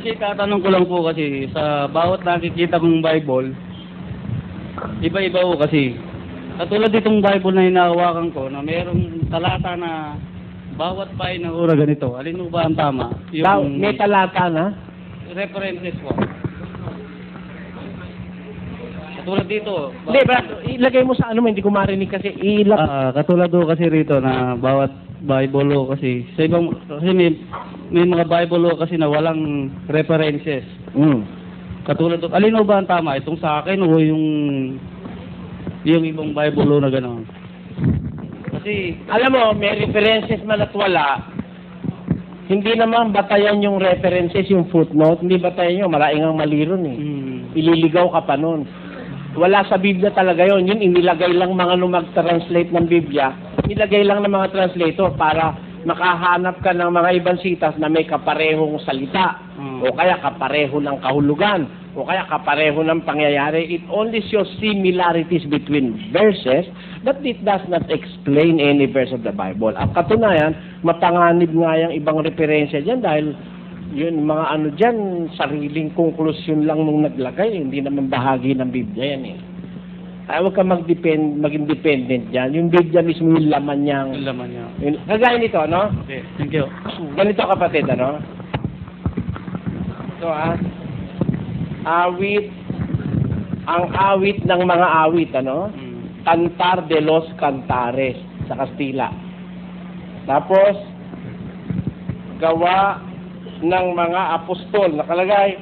kasi tatanong ko lang po kasi sa bawat nakikita kong Bible, iba-iba po kasi. Katulad itong Bible na hinahawakan ko na mayroong talata na bawat pahinahura ganito. Alin mo ba ang tama? May talata na? References po. Katulad dito. Hindi, ilagay mo sa ano mo, hindi ko marinig kasi Katulad do kasi rito na bawat Bible law kasi sa ibang kasi may mga Bible law kasi na walang references. Katulad do, alin mo ba ang tama? Itong sa akin o yung ibang Bible law na gano'n? Kasi alam mo, may references man at wala. Hindi naman batayan yung references, yung footnote. Hindi batayan yun. Malaking ang mali ron eh. Ililigaw ka pa nun. Wala sa Biblia talaga yon. Yun, inilagay lang mga mag-translate ng Biblia. Inilagay lang ng mga translator para makahanap ka ng mga ibang sitas na may kaparehong salita. O kaya kapareho ng kahulugan. O kaya kapareho ng pangyayari. It only shows similarities between verses, but it does not explain any verse of the Bible. Ang katunayan, mapanganib nga yung ibang referensya dyan dahil yun, mga ano dyan, sariling konklusyon lang nung naglagay. Hindi naman bahagi ng Biblia yan eh. Kaya huwag ka mag-independent dyan. Yung Biblia mismo yung laman niyang... yung laman niya. Kagaya nito, no? Okay, thank you. Ganito kapatid, ano? Ito awit, ang awit ng mga awit, ano? Cantar de los Cantares sa Kastila. Tapos, gawa ng mga apostol. Nakalagay,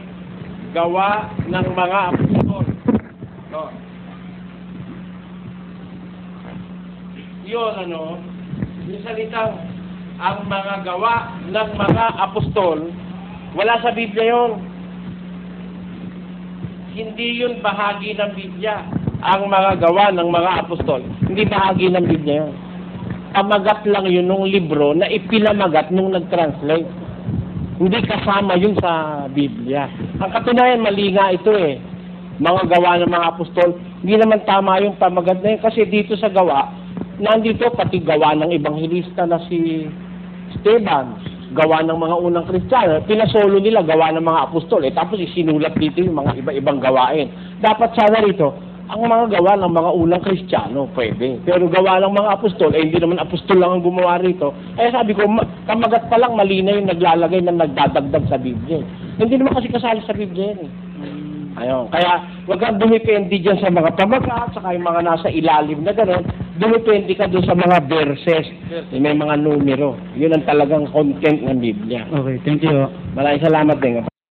gawa ng mga apostol. No. Yun, ano? Yung salitang, ang mga gawa ng mga apostol, wala sa Biblia yun. Hindi yun bahagi ng Biblia. Ang mga gawa ng mga apostol, hindi bahagi ng Biblia yun. Pamagat lang yun nung libro na ipinamagat nung nag-translate. Hindi kasama yun sa Biblia. Ang katunayan, mali nga ito eh. Mga gawa ng mga apostol, hindi naman tama yung pamagat na yun. Kasi dito sa gawa, nandito pati gawa ng ebanghilista na si Esteban. Gawa ng mga unang Kristiyano, pinasolo nila gawa ng mga apostol. Tapos isinulat dito yung mga iba-ibang gawain. Dapat sana rito, ang mga gawa ng mga unang Kristiyano, pwede. Pero gawa ng mga apostol, hindi naman apostol lang ang gumawa rito. Sabi ko, kamagat pa lang mali na yung naglalagay na nagdadagdag sa Biblia. Hindi naman kasi kasali sa Biblia yan eh. Ayun. Kaya, huwag kang dumipende dyan sa mga pamagat, saka yung mga nasa ilalim na gano'n. Dumipende ka doon sa mga verses. May mga numero. Yun ang talagang content ng Biblia. Okay, thank you. Maraming salamat din.